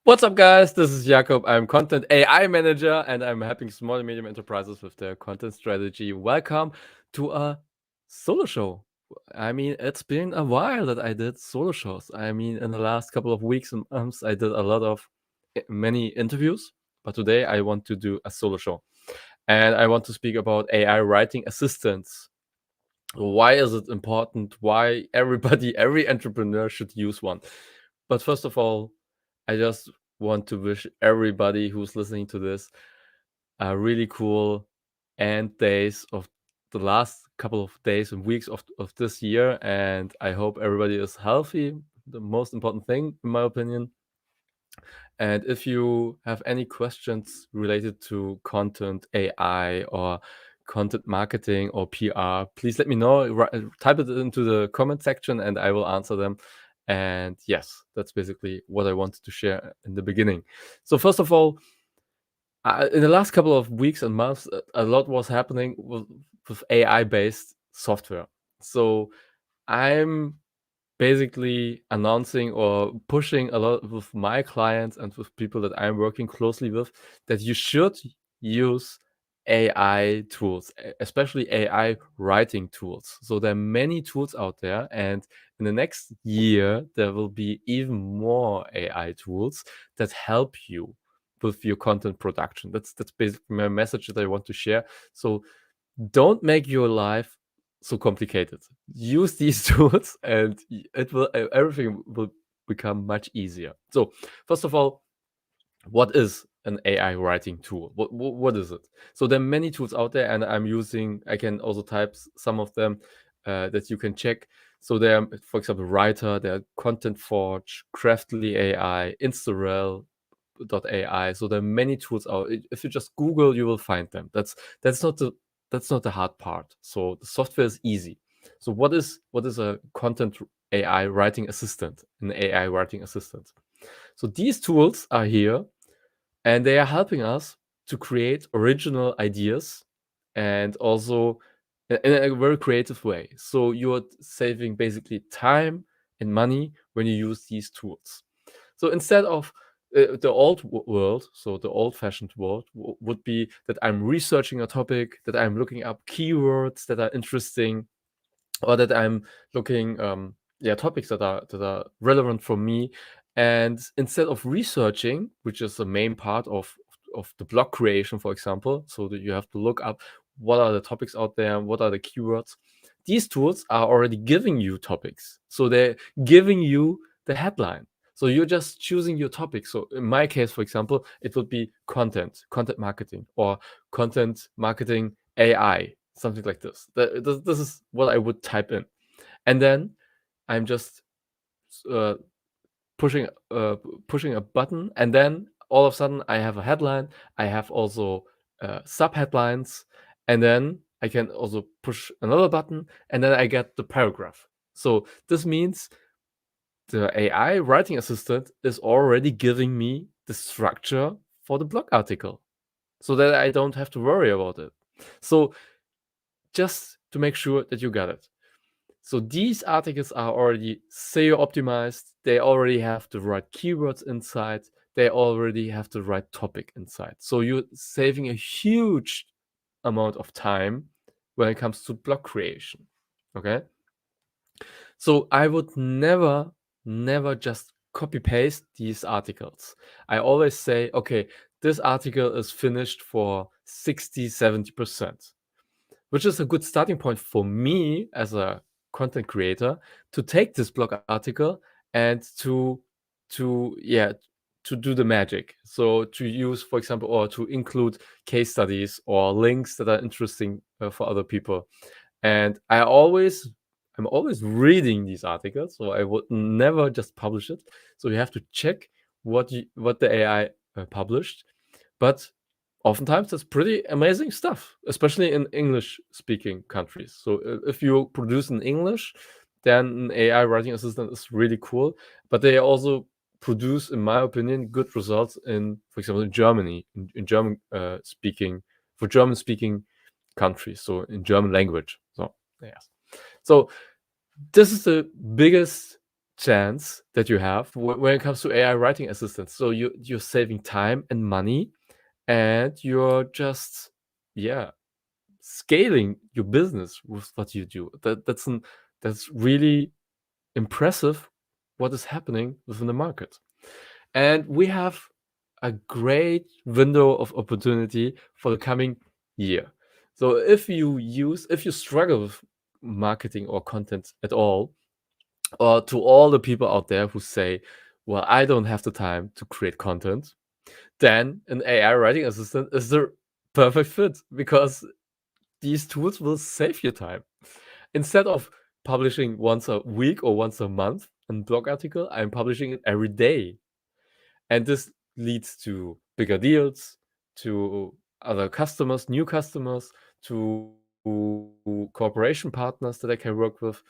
What's up, guys? This is Jakob. I'm Content AI Manager and I'm helping small and medium enterprises with their content strategy. Welcome to a solo show. I mean, it's been a while that I did solo shows. I mean, in the last couple of weeks and months, I did a lot of many interviews, but today I want to do a solo show. And I want to speak about AI writing assistants. Why is it important? Why everybody, every entrepreneur should use one? But first of all, I just want to wish everybody who's listening to this a really cool end days of the last couple of days and weeks of this year. And I hope everybody is healthy, the most important thing, in my opinion. And if you have any questions related to content AI or content marketing or PR, please let me know. Type it into the comment section and I will answer them. And yes, that's basically what I wanted to share in the beginning. So first of all, in the last couple of weeks and months, a lot was happening with AI-based software. So I'm basically announcing or pushing a lot with my clients and with people that I'm working closely with that you should use AI tools, especially AI writing tools. So there are many tools out there, and in the next year, there will be even more AI tools that help you with your content production. That's basically my message that I want to share. So don't make your life so complicated. Use these tools and it will everything will become much easier. So first of all, what is an AI writing tool? What is it? So there are many tools out there, and I can also type some of them that you can check. So there are, for example, Writer, there are Content Forge, Craftly AI, Instarel.ai. So there are many tools out. If you just Google, you will find them. That's not the hard part. So the software is easy. So what is a content AI writing assistant, an AI writing assistant? So these tools are here and they are helping us to create original ideas and also in a very creative way. So you're saving basically time and money when you use these tools. So instead of the old world, so the old-fashioned world would be that I'm researching a topic, that I'm looking up keywords that are interesting, or that I'm looking topics that are relevant for me. And instead of researching, which is the main part of the blog creation, for example, so that you have to look up what are the topics out there, what are the keywords. These tools are already giving you topics. So they're giving you the headline. So you're just choosing your topic. So in my case, for example, it would be content marketing, or content marketing AI, something like this. This is what I would type in. And then I'm just uh, pushing a button, and then all of a sudden I have a headline. I have also sub headlines, and then I can also push another button, and then I get the paragraph. So this means the AI writing assistant is already giving me the structure for the blog article, so that I don't have to worry about it. So just to make sure that you got it. So these articles are already SEO optimized. They already have the right keywords inside. They already have the right topic inside. So you're saving a huge amount of time when it comes to blog creation. Okay. So I would never just copy paste these articles. I always say, okay, this article is finished for 60-70%, which is a good starting point for me as a content creator to take this blog article and to do the magic. So to use, for example, or to include case studies or links that are interesting for other people. And I'm always reading these articles, so I would never just publish it. So you have to check what the AI published, but oftentimes that's pretty amazing stuff, especially in English-speaking countries. So if you produce in English, then an AI writing assistant is really cool. But they also produce, in my opinion, good results in, for example, in Germany, in German speaking, for German-speaking countries, so in German language. So yes. So this is the biggest chance that you have when it comes to AI writing assistants. So you're saving time and money, and you're just, yeah, scaling your business with what you do. That's really impressive what is happening within the market. And we have a great window of opportunity for the coming year. So if you struggle with marketing or content at all, or to all the people out there who say, well, I don't have the time to create content, then an AI writing assistant is the perfect fit, because these tools will save you time. Instead of publishing once a week or once a month a blog article, I'm publishing it every day. And this leads to bigger deals, to other customers, new customers, to cooperation partners that I can work with,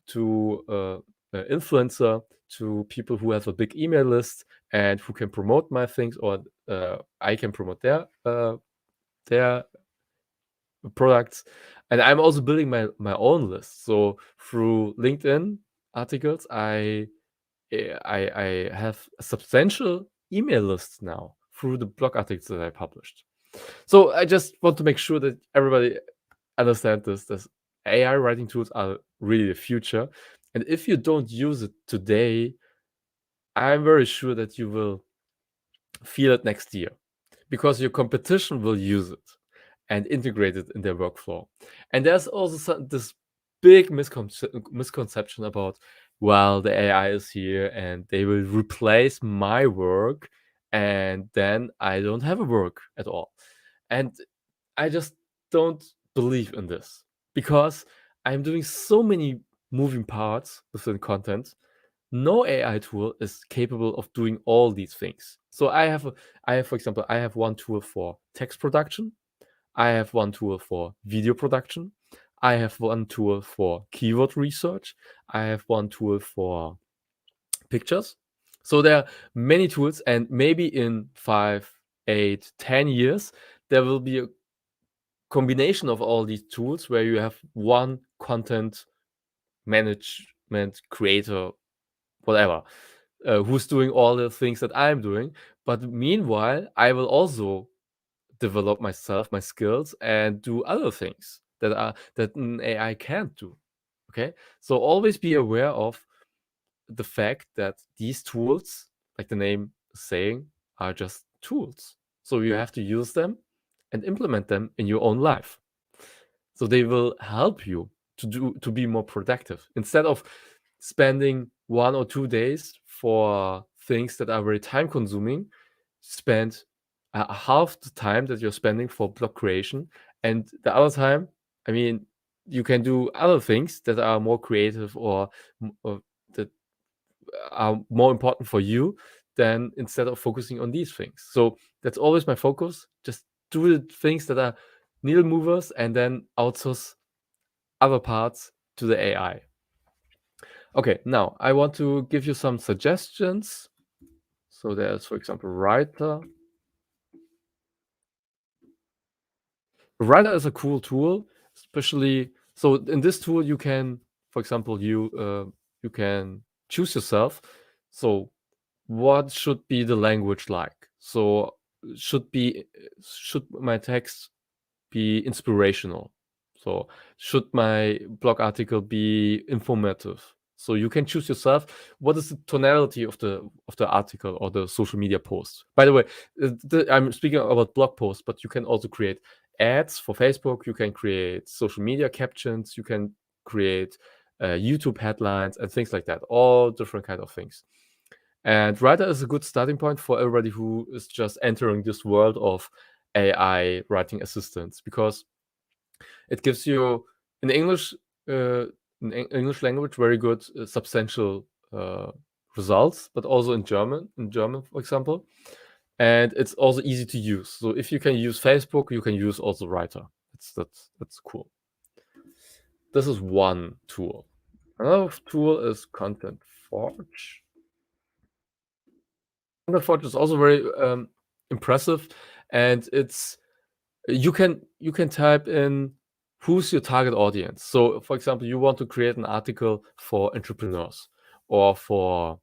to influencer, to people who have a big email list and who can promote my things, or I can promote their products. And I'm also building my own list. So through LinkedIn articles, I have a substantial email list now through the blog articles that I published. So I just want to make sure that everybody understands this. That AI writing tools are really the future. And if you don't use it today, I'm very sure that you will feel it next year, because your competition will use it and integrate it in their workflow. And there's also this big misconception about, well, the AI is here and they will replace my work, and then I don't have a work at all. And I just don't believe in this, because I'm doing so many moving parts within content. No AI tool is capable of doing all these things. So for example, I have one tool for text production. I have one tool for video production. I have one tool for keyword research. I have one tool for pictures. So there are many tools, and maybe in 5, 8, 10 years, there will be a combination of all these tools where you have one content management creator, whatever, who's doing all the things that I'm doing. But meanwhile, I will also develop myself, my skills, and do other things that an AI can't do. Okay, so always be aware of the fact that these tools, like the name is saying, are just tools. So you have to use them and implement them in your own life. So they will help you to be more productive, instead of spending 1 or 2 days for things that are very time consuming. Spend half the time that you're spending for blog creation, and the other time, I mean, you can do other things that are more creative, or that are more important for you, than instead of focusing on these things. So that's always my focus. Just do the things that are needle movers, and then outsource other parts to the AI. Okay, now I want to give you some suggestions. So there's, for example, Writer. Writer is a cool tool, especially so in this tool you can, for example, you can choose yourself. So what should be the language like? So should my text be inspirational? So should my blog article be informative? So you can choose yourself what is the tonality of the article or the social media post. By the way, I'm speaking about blog posts, but you can also create ads for Facebook. You can create social media captions. You can create YouTube headlines and things like that. All different kind of things. And Writer is a good starting point for everybody who is just entering this world of AI writing assistants, because it gives you in English, English language, very good substantial results, but also in German, for example. And it's also easy to use. So if you can use Facebook, you can use also Writer. That's cool. This is one tool. Another tool is Content Forge. Content Forge is also very impressive, and you can type in who's your target audience. So, for example, you want to create an article for entrepreneurs. or for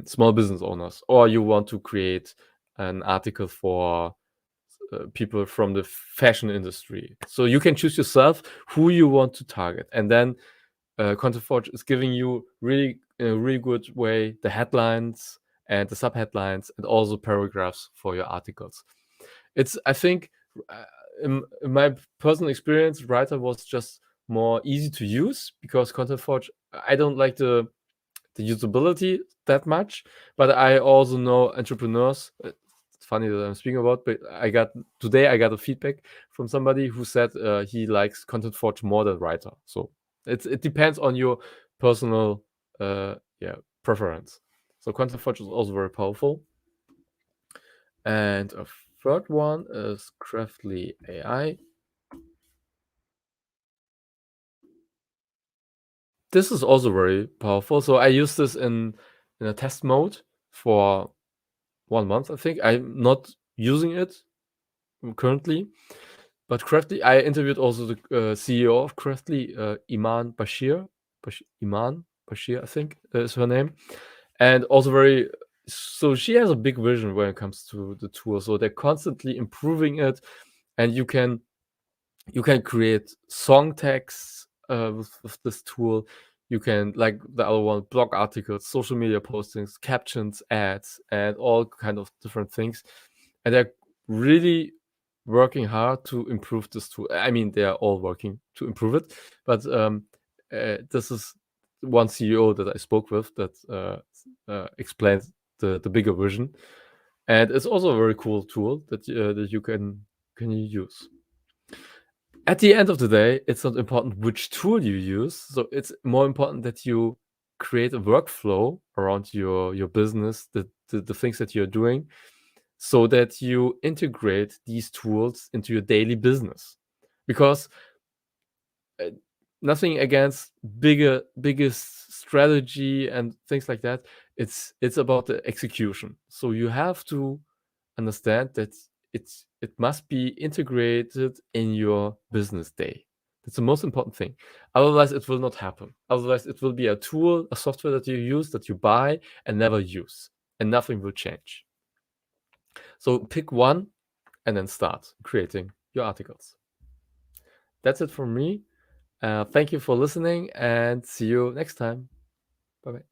small business owners, or you want to create an article for people from the fashion industry. So you can choose yourself who you want to target, and then Content Forge is giving you really in a really good way the headlines and the subheadlines and also paragraphs for your articles. It's I think in my personal experience, Writer was just more easy to use because Content Forge I don't like the usability that much, but I also know entrepreneurs. It's funny that I'm speaking about, but I got a feedback from somebody who said he likes Content Forge more than Writer. So it depends on your personal yeah preference. So Content Forge is also very powerful. And a third one is Craftly AI. This is also very powerful. So I use this in a test mode for 1 month, I think. I'm not using it currently, but Craftly, I interviewed also the CEO of Craftly, Iman Bashir. Iman Bashir, I think is her name, and also very. So she has a big vision when it comes to the tool. So they're constantly improving it, and you can create song texts with this tool. You can like the other one, blog articles, social media postings, captions, ads, and all kind of different things. And they're really working hard to improve this tool. I mean, they are all working to improve it, but this is one CEO that I spoke with that explained the bigger vision, and it's also a very cool tool that you can use. At the end of the day, it's not important which tool you use. So it's more important that you create a workflow around your business, the things that you're doing, so that you integrate these tools into your daily business. Because uh, nothing against biggest strategy and things like that. It's about the execution. So you have to understand that it must be integrated in your business day. That's the most important thing. Otherwise, it will not happen. Otherwise, it will be a tool, a software that you use, that you buy and never use, and nothing will change. So pick one and then start creating your articles. That's it from me. Thank you for listening and see you next time. Bye bye.